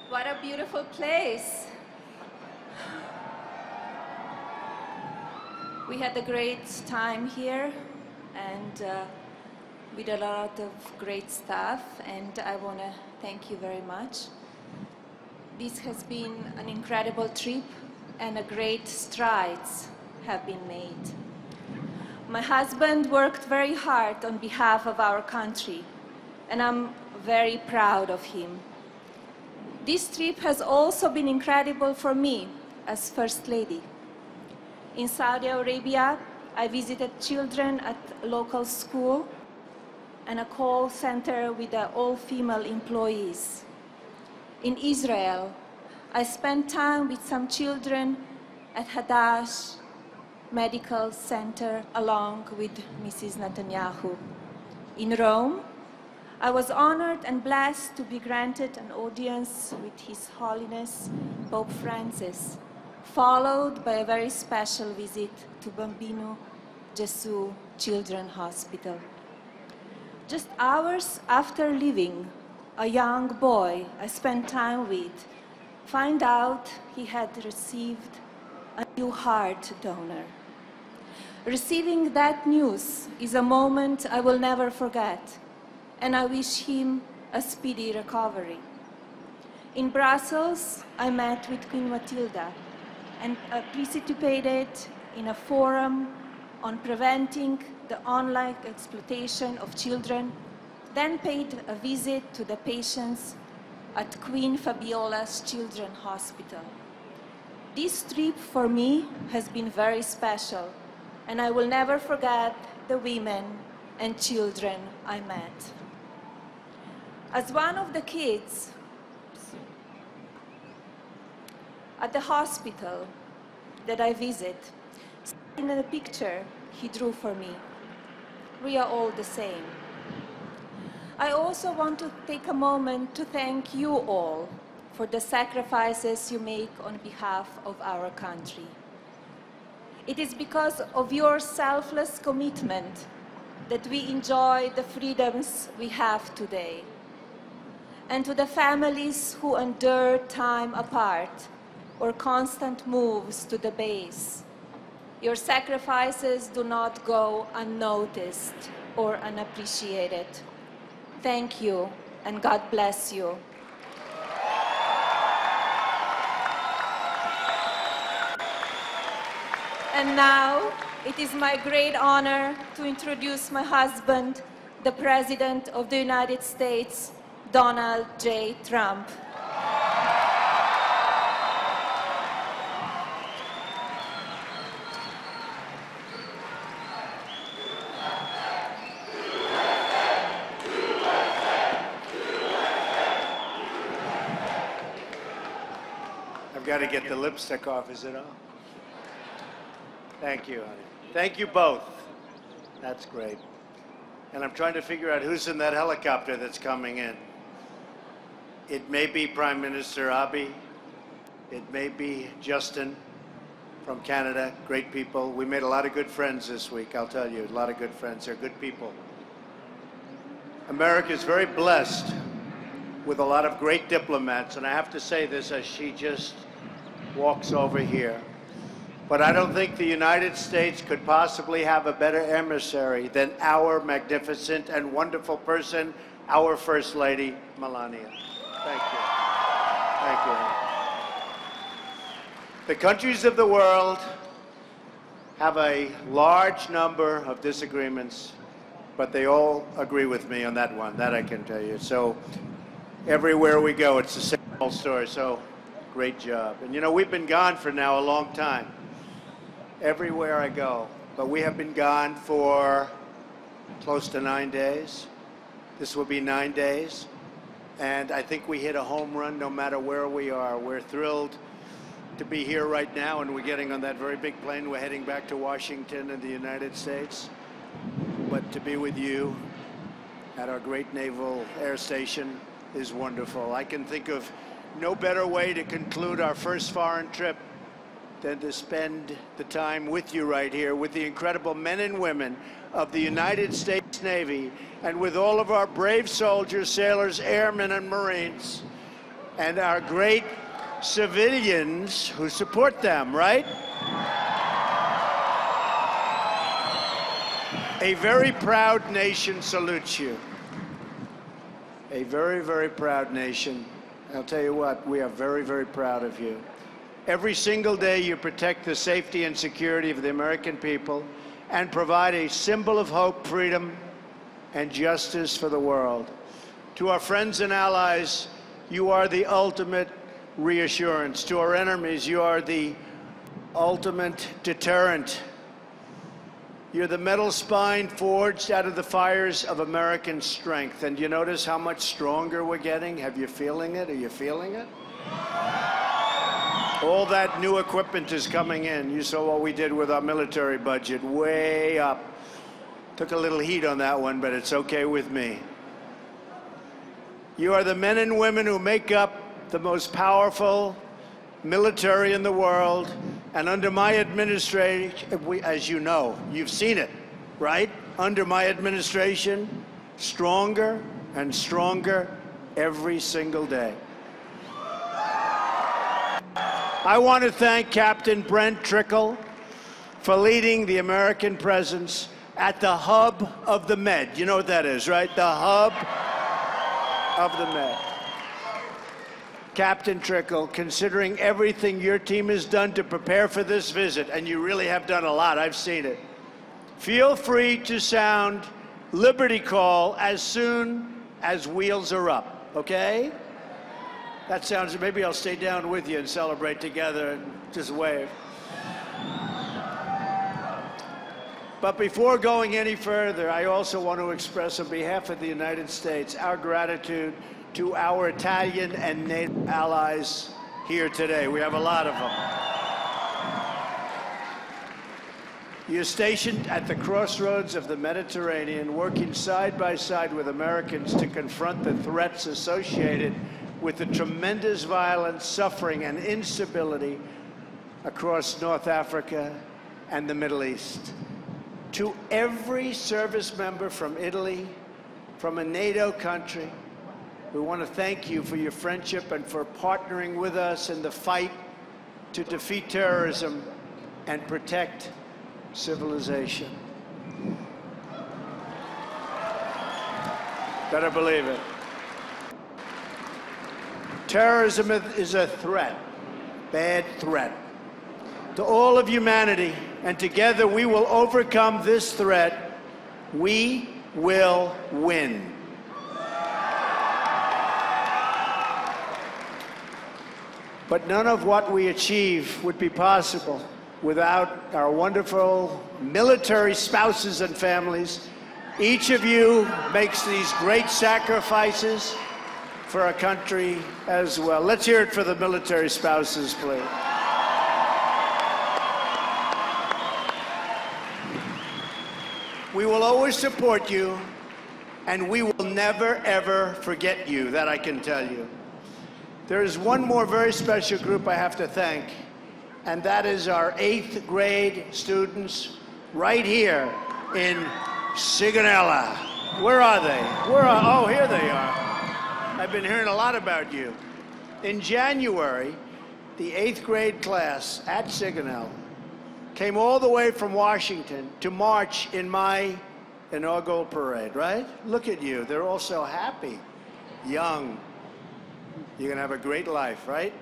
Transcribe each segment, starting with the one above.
What a beautiful place. We had a great time here and with a lot of great staff, and I want to thank you very much. This has been an incredible trip and a great strides have been made. My husband worked very hard on behalf of our country, and I'm very proud of him. This trip has also been incredible for me as First Lady. In Saudi Arabia, I visited children at a local school and a call center with all-female employees. In Israel, I spent time with some children at Hadash Medical Center along with Mrs. Netanyahu. In Rome, I was honored and blessed to be granted an audience with His Holiness Pope Francis, followed by a very special visit to Bambino Gesù Children's Hospital. Just hours after leaving, a young boy I spent time with found out he had received a new heart donor. Receiving that news is a moment I will never forget, and I wish him a speedy recovery. In Brussels, I met with Queen Matilda and participated in a forum on preventing the online exploitation of children, then paid a visit to the patients at Queen Fabiola's Children's Hospital. This trip for me has been very special, and I will never forget the women and children I met. As one of the kids at the hospital that I visit, in the picture he drew for me, we are all the same. I also want to take a moment to thank you all for the sacrifices you make on behalf of our country. It is because of your selfless commitment that we enjoy the freedoms we have today. And to the families who endure time apart or constant moves to the base, your sacrifices do not go unnoticed or unappreciated. Thank you, and God bless you. And now, it is my great honor to introduce my husband, the President of the United States, Donald J. Trump. I've got to get the lipstick off, is it on? Thank you, honey. Thank you both. That's great. And I'm trying to figure out who's in that helicopter that's coming in. It may be Prime Minister Abiy. It may be Justin from Canada. Great people. We made a lot of good friends this week, I'll tell you. A lot of good friends. They're good people. America is very blessed with a lot of great diplomats, and I have to say this as she just walks over here. But I don't think the United States could possibly have a better emissary than our magnificent and wonderful person, our First Lady, Melania. Thank you. Thank you. The countries of the world have a large number of disagreements, but they all agree with me on that one. That I can tell you. So everywhere we go, it's the same old story. So great job. And you know, we've been gone for now a long time. Everywhere I go. But we have been gone for close to 9 days. This will be 9 days. And I think we hit a home run no matter where we are. We're thrilled to be here right now, and we're getting on that very big plane. We're heading back to Washington in the United States. But to be with you at our great Naval Air Station is wonderful. I can think of no better way to conclude our first foreign trip than to spend the time with you right here, with the incredible men and women of the United States Navy, and with all of our brave soldiers, sailors, airmen, and Marines, and our great civilians who support them, right? A very proud nation salutes you. A very, very proud nation. I'll tell you what, we are very, very proud of you. Every single day you protect the safety and security of the American people and provide a symbol of hope, freedom, and justice for the world. To our friends and allies, you are the ultimate reassurance. To our enemies, you are the ultimate deterrent. You're the metal spine forged out of the fires of American strength. And you notice how much stronger we're getting? Have you feeling it? Are you feeling it? All that new equipment is coming in. You saw what we did with our military budget, way up. Took a little heat on that one, but it's okay with me. You are the men and women who make up the most powerful military in the world. And under my administration, as you know, you've seen it, right? Under my administration, stronger and stronger every single day. I want to thank Captain Brent Trickle for leading the American presence at the hub of the Med. You know what that is, right? The hub of the Med. Captain Trickle, considering everything your team has done to prepare for this visit, and you really have done a lot, I've seen it, feel free to sound Liberty Call as soon as wheels are up, okay? That sounds, maybe I'll stay down with you and celebrate together and just wave. But before going any further, I also want to express on behalf of the United States our gratitude to our Italian and NATO allies here today. We have a lot of them. You're stationed at the crossroads of the Mediterranean, working side by side with Americans to confront the threats associated with the tremendous violence, suffering, and instability across North Africa and the Middle East. To every service member from Italy, from a NATO country, we want to thank you for your friendship and for partnering with us in the fight to defeat terrorism and protect civilization. Better believe it. Terrorism is a threat, bad threat, to all of humanity, and together we will overcome this threat. We will win. But none of what we achieve would be possible without our wonderful military spouses and families. Each of you makes these great sacrifices for our country as well. Let's hear it for the military spouses, please. We will always support you, and we will never, ever forget you, that I can tell you. There is one more very special group I have to thank, and that is our 8th grade students right here in Sigonella. Where are they? Oh, here they are. I've been hearing a lot about you. In January, the 8th grade class at Sigonella came all the way from Washington to march in my inaugural parade, right? Look at you. They're all so happy, young. You're going to have a great life, right?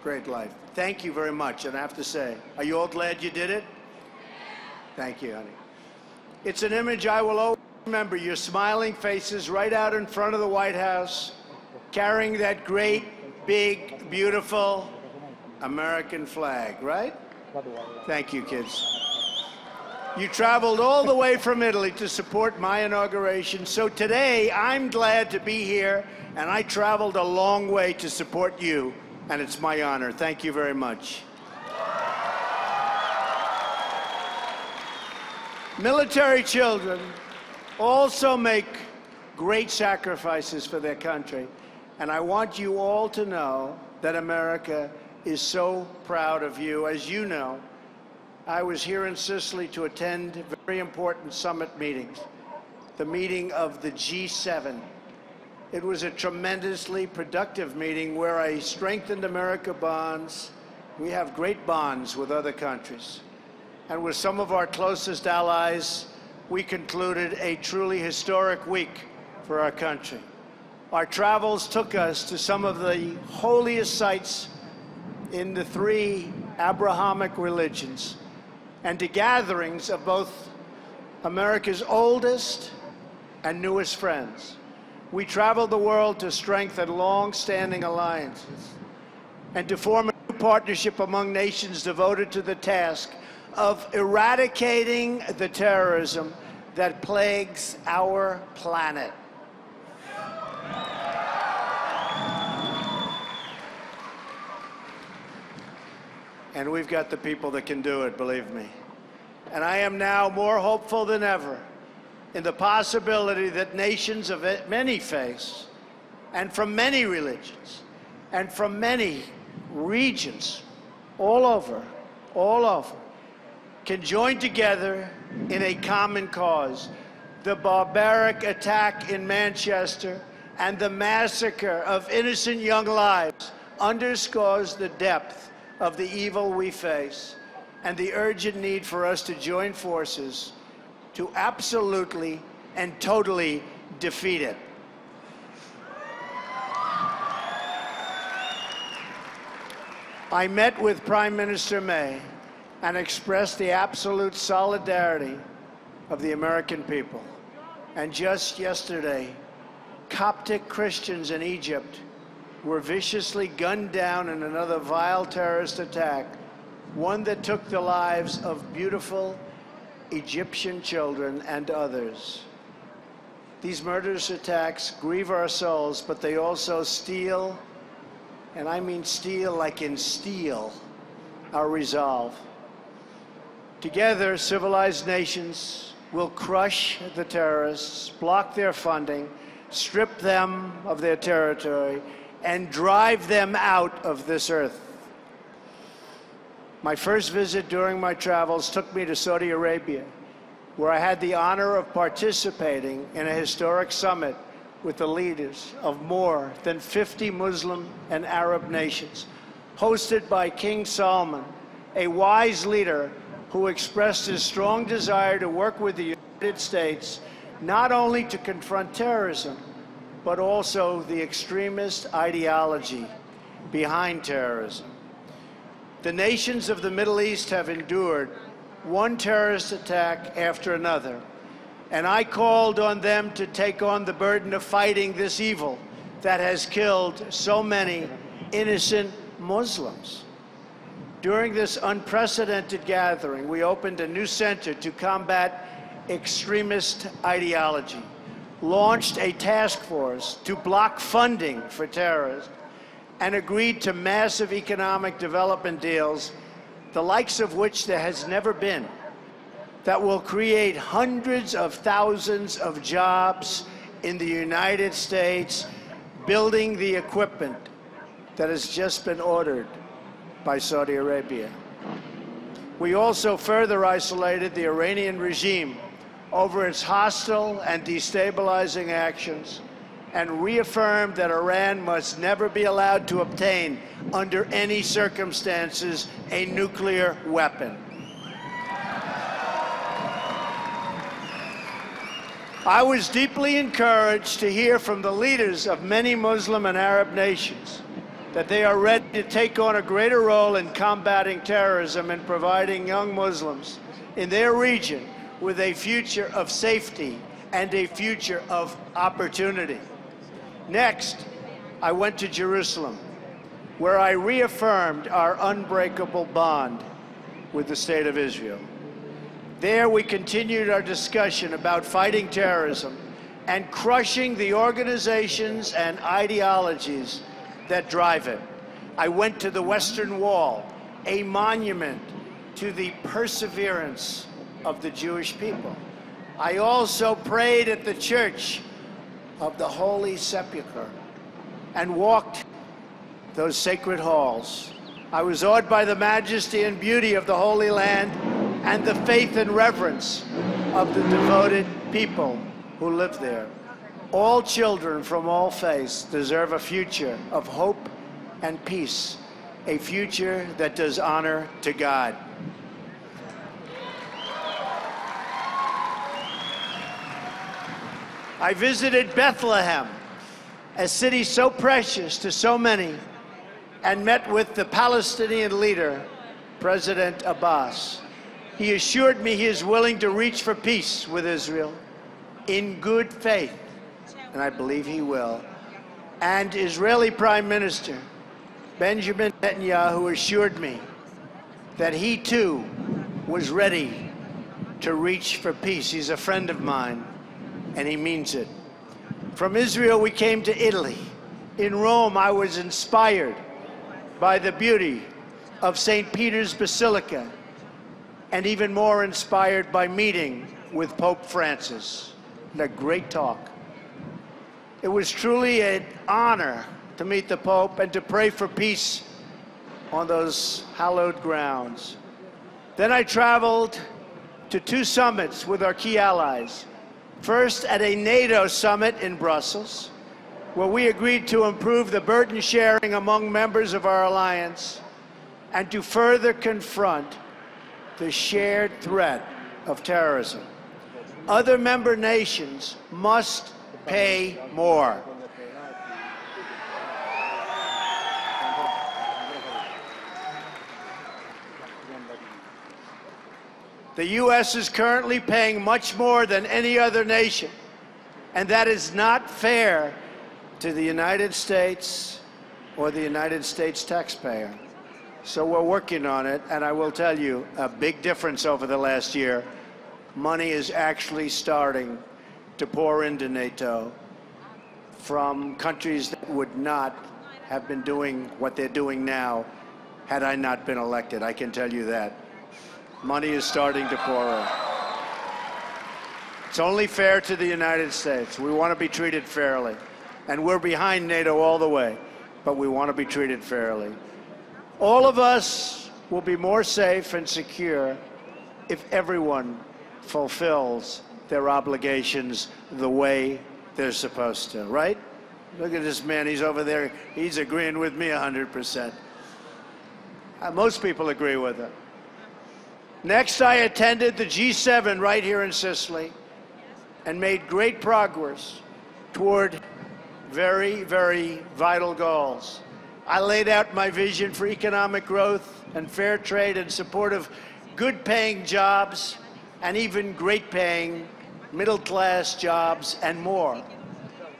Great life. Thank you very much. And I have to say, are you all glad you did it? Thank you, honey. It's an image I will always remember, your smiling faces right out in front of the White House, carrying that great, big, beautiful American flag, right? Thank you, kids. You traveled all the way from Italy to support my inauguration. So today, I'm glad to be here, and I traveled a long way to support you, and it's my honor. Thank you very much. Military children also make great sacrifices for their country, and I want you all to know that America is so proud of you. As you know, I was here in Sicily to attend very important summit meetings, the meeting of the G7. It was a tremendously productive meeting where I strengthened America bonds. We have great bonds with other countries. And with some of our closest allies, we concluded a truly historic week for our country. Our travels took us to some of the holiest sites in the three Abrahamic religions and to gatherings of both America's oldest and newest friends. We traveled the world to strengthen long-standing alliances and to form a new partnership among nations devoted to the task of eradicating the terrorism that plagues our planet. And we've got the people that can do it, believe me. And I am now more hopeful than ever in the possibility that nations of many faiths and from many religions and from many regions all over, can join together in a common cause. The barbaric attack in Manchester and the massacre of innocent young lives underscores the depth of the evil we face and the urgent need for us to join forces to absolutely and totally defeat it. I met with Prime Minister May and expressed the absolute solidarity of the American people. And just yesterday, Coptic Christians in Egypt were viciously gunned down in another vile terrorist attack, one that took the lives of beautiful Egyptian children and others. These murderous attacks grieve our souls, but they also steal, and I mean steal like in steel, our resolve. Together, civilized nations will crush the terrorists, block their funding, strip them of their territory, and drive them out of this earth. My first visit during my travels took me to Saudi Arabia, where I had the honor of participating in a historic summit with the leaders of more than 50 Muslim and Arab nations, hosted by King Salman, a wise leader who expressed his strong desire to work with the United States not only to confront terrorism, but also the extremist ideology behind terrorism. The nations of the Middle East have endured one terrorist attack after another, and I called on them to take on the burden of fighting this evil that has killed so many innocent Muslims. During this unprecedented gathering, we opened a new center to combat extremist ideology, launched a task force to block funding for terrorists, and agreed to massive economic development deals, the likes of which there has never been, that will create hundreds of thousands of jobs in the United States, building the equipment that has just been ordered by Saudi Arabia. We also further isolated the Iranian regime over its hostile and destabilizing actions and reaffirmed that Iran must never be allowed to obtain, under any circumstances, a nuclear weapon. I was deeply encouraged to hear from the leaders of many Muslim and Arab nations that they are ready to take on a greater role in combating terrorism and providing young Muslims in their region with a future of safety and a future of opportunity. Next, I went to Jerusalem, where I reaffirmed our unbreakable bond with the State of Israel. There, we continued our discussion about fighting terrorism and crushing the organizations and ideologies that drive it. I went to the Western Wall, a monument to the perseverance of the Jewish people. I also prayed at the Church of the Holy Sepulchre and walked those sacred halls I was awed by the majesty and beauty of the Holy Land and the faith and reverence of the devoted people who live there. All children from all faiths deserve a future of hope and peace, a future that does honor to God. I visited Bethlehem, a city so precious to so many, and met with the Palestinian leader, President Abbas. He assured me he is willing to reach for peace with Israel in good faith, and I believe he will. And Israeli Prime Minister Benjamin Netanyahu assured me that he too was ready to reach for peace. He's a friend of mine, and he means it. From Israel, we came to Italy. In Rome, I was inspired by the beauty of St. Peter's Basilica, and even more inspired by meeting with Pope Francis. And a great talk. It was truly an honor to meet the Pope and to pray for peace on those hallowed grounds. Then I traveled to 2 summits with our key allies. First, at a NATO summit in Brussels, where we agreed to improve the burden sharing among members of our alliance and to further confront the shared threat of terrorism. Other member nations must pay more. The U.S. is currently paying much more than any other nation, and that is not fair to the United States or the United States taxpayer. So we're working on it, and I will tell you a big difference over the last year. Money is actually starting to pour into NATO from countries that would not have been doing what they're doing now had I not been elected. I can tell you that. Money is starting to pour in. It's only fair to the United States. We want to be treated fairly. And we're behind NATO all the way, but we want to be treated fairly. All of us will be more safe and secure if everyone fulfills their obligations the way they're supposed to, right? Look at this man, he's over there. He's agreeing with me 100%. Most people agree with him. Next, I attended the G7 right here in Sicily and made great progress toward very, very vital goals. I laid out my vision for economic growth and fair trade in support of good-paying jobs and even great-paying middle-class jobs and more.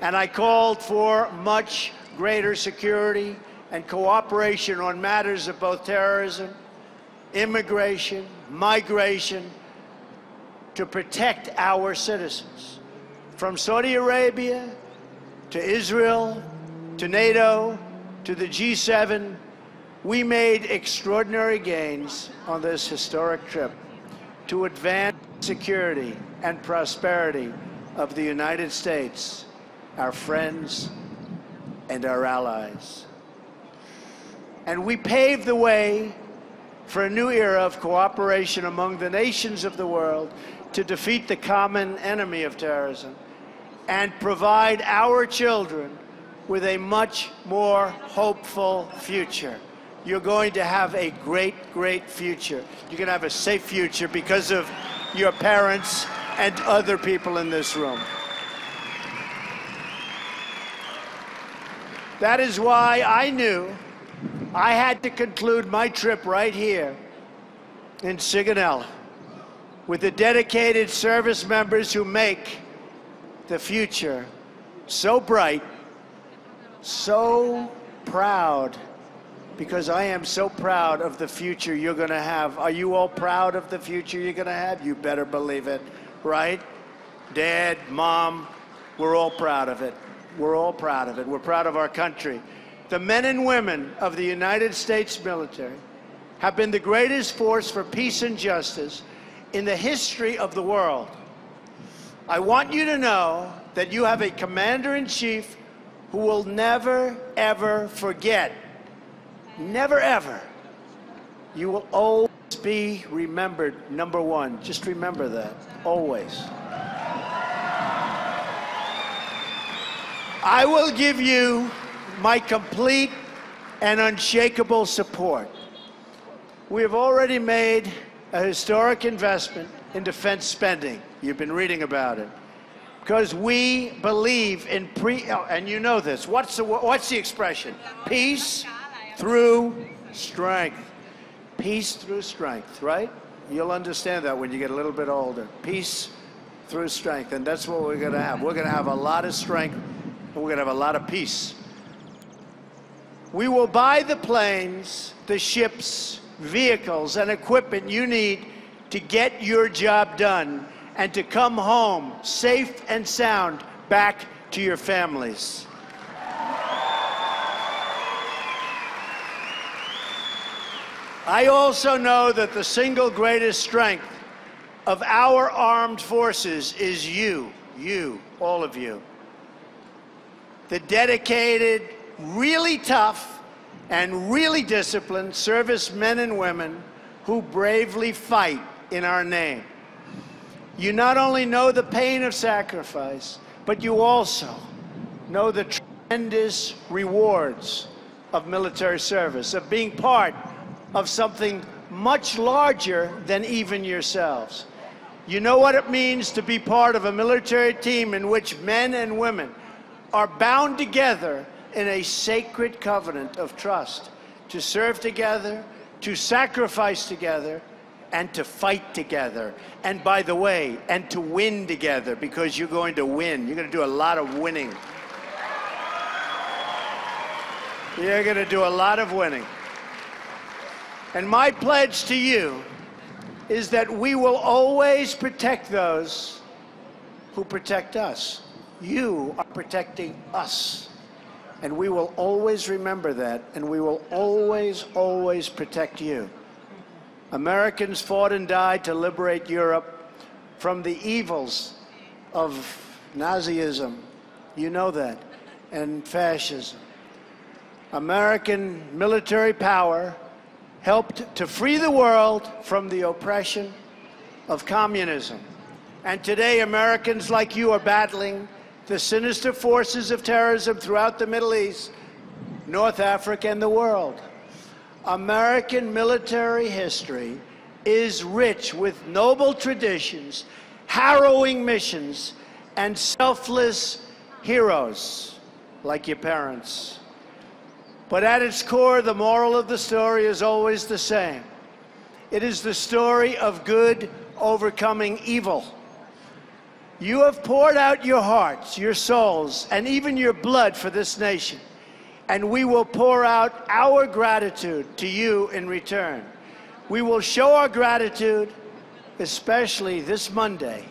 And I called for much greater security and cooperation on matters of both terrorism, immigration, migration, to protect our citizens. From Saudi Arabia to Israel to NATO to the G7, we made extraordinary gains on this historic trip to advance security and prosperity of the United States, our friends, and our allies. And we paved the way for a new era of cooperation among the nations of the world to defeat the common enemy of terrorism and provide our children with a much more hopeful future. You're going to have a great, great future. You're going to have a safe future because of your parents and other people in this room. That is why I knew I had to conclude my trip right here in Sigonella with the dedicated service members who make the future so bright, so proud, because I am so proud of the future you're going to have. Are you all proud of the future you're going to have? You better believe it, right? Dad, Mom, we're all proud of it. We're all proud of it. We're proud of our country. The men and women of the United States military have been the greatest force for peace and justice in the history of the world. I want you to know that you have a commander-in-chief who will never, ever forget, never, ever You will always be remembered, number one. Just remember that, always. I will give you my complete and unshakable support. We have already made a historic investment in defense spending. You've been reading about it. Because we believe in and you know this. What's the expression? Peace through strength. Peace through strength, right? You'll understand that when you get a little bit older. Peace through strength, and that's what we're going to have. We're going to have a lot of strength, and we're going to have a lot of peace. We will buy the planes, the ships, vehicles, and equipment you need to get your job done and to come home safe and sound back to your families. I also know that the single greatest strength of our armed forces is you, all of you. The dedicated, really tough, and really disciplined servicemen and women who bravely fight in our name. You not only know the pain of sacrifice, but you also know the tremendous rewards of military service, of being part of something much larger than even yourselves. You know what it means to be part of a military team in which men and women are bound together in a sacred covenant of trust, to serve together, to sacrifice together, and to fight together. And by the way, and to win together, because you're going to win. You're going to do a lot of winning. You're going to do a lot of winning. And my pledge to you is that we will always protect those who protect us. You are protecting us. And we will always remember that, and we will always, always protect you. Americans fought and died to liberate Europe from the evils of Nazism. You know that. And fascism. American military power helped to free the world from the oppression of communism. And today, Americans like you are battling the sinister forces of terrorism throughout the Middle East, North Africa, and the world. American military history is rich with noble traditions, harrowing missions, and selfless heroes like your parents. But at its core, the moral of the story is always the same. It is the story of good overcoming evil. You have poured out your hearts, your souls, and even your blood for this nation, and we will pour out our gratitude to you in return. We will show our gratitude, especially this Monday,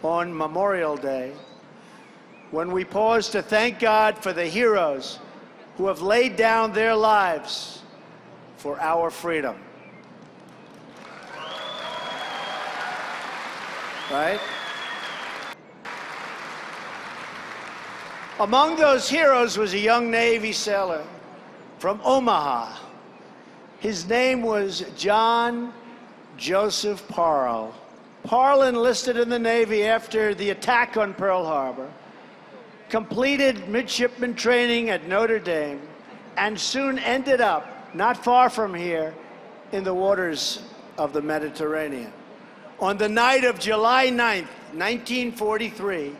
on Memorial Day, when we pause to thank God for the heroes who have laid down their lives for our freedom. Right? Among those heroes was a young Navy sailor from Omaha. His name was John Joseph Parle. Parle enlisted in the Navy after the attack on Pearl Harbor, completed midshipman training at Notre Dame, and soon ended up, not far from here, in the waters of the Mediterranean. On the night of July 9th, 1943,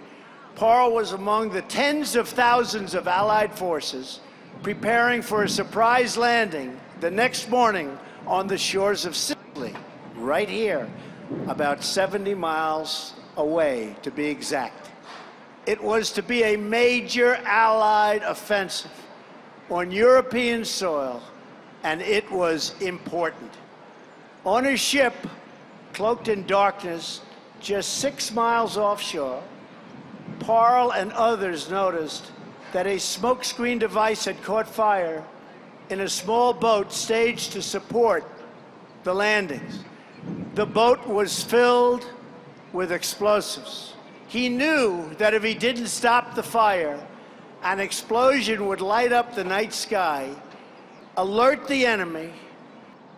Parle was among the tens of thousands of Allied forces preparing for a surprise landing the next morning on the shores of Sicily, right here, about 70 miles away, to be exact. It was to be a major Allied offensive on European soil, and it was important. On a ship, cloaked in darkness, just 6 miles offshore, Parle and others noticed that a smokescreen device had caught fire in a small boat staged to support the landings. The boat was filled with explosives. He knew that if he didn't stop the fire, an explosion would light up the night sky, alert the enemy,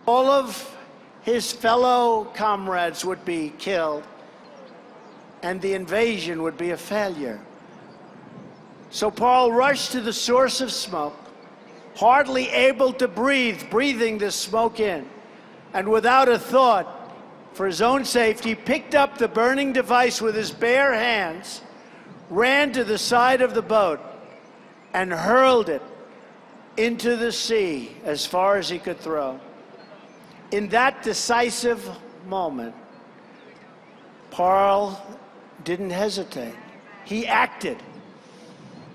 all of his fellow comrades would be killed, and the invasion would be a failure. So Paul rushed to the source of smoke, hardly able to breathe, breathing the smoke in, and without a thought for his own safety, picked up the burning device with his bare hands, ran to the side of the boat, and hurled it into the sea as far as he could throw. In that decisive moment, Paul didn't hesitate. He acted.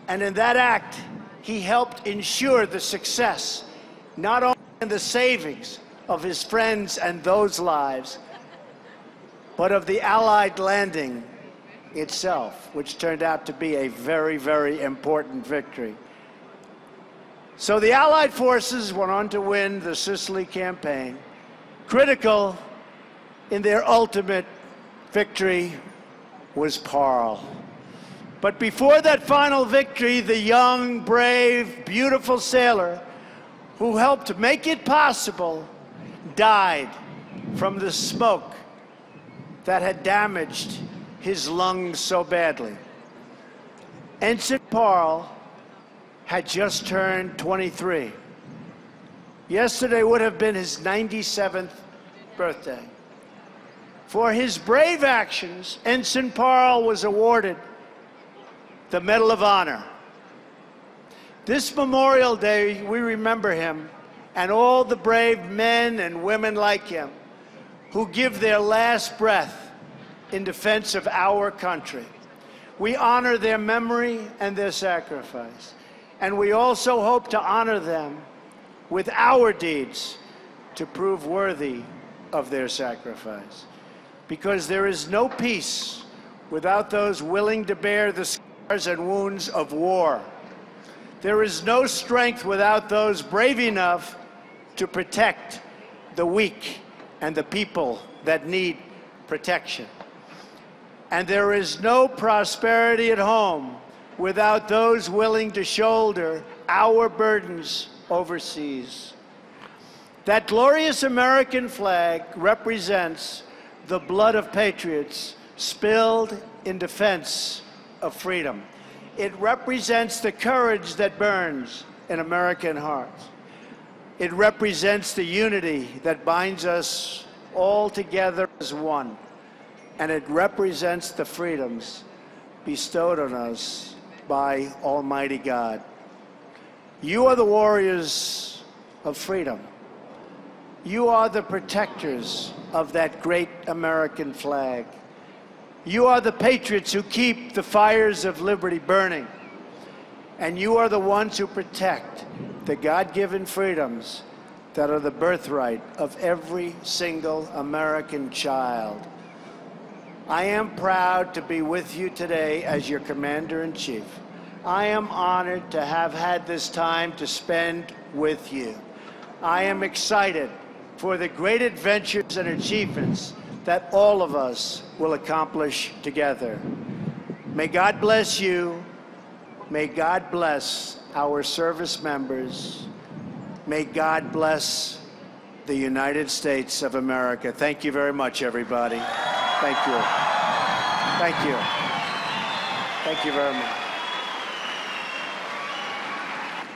And in that act, he helped ensure the success, not only in the savings of his friends and those lives, but of the Allied landing itself, which turned out to be a very, very important victory. So the Allied forces went on to win the Sicily campaign. Critical in their ultimate victory was Paul. But before that final victory, the young, brave, beautiful sailor who helped make it possible died from the smoke that had damaged his lungs so badly. Ensign Paul had just turned 23. Yesterday would have been his 97th birthday. For his brave actions, Ensign Paul was awarded the Medal of Honor. This Memorial Day, we remember him and all the brave men and women like him who give their last breath in defense of our country. We honor their memory and their sacrifice. And we also hope to honor them with our deeds to prove worthy of their sacrifice. Because there is no peace without those willing to bear the scars and wounds of war. There is no strength without those brave enough to protect the weak and the people that need protection. And there is no prosperity at home without those willing to shoulder our burdens overseas. That glorious American flag represents the blood of patriots spilled in defense of freedom. It represents the courage that burns in American hearts. It represents the unity that binds us all together as one. And it represents the freedoms bestowed on us by Almighty God. You are the warriors of freedom. You are the protectors of that great American flag. You are the patriots who keep the fires of liberty burning. And you are the ones who protect the God-given freedoms that are the birthright of every single American child. I am proud to be with you today as your Commander-in-Chief. I am honored to have had this time to spend with you. I am excited for the great adventures and achievements that all of us will accomplish together. May God bless you. May God bless our service members. May God bless the United States of America. Thank you very much, everybody. Thank you. Thank you. Thank you very much.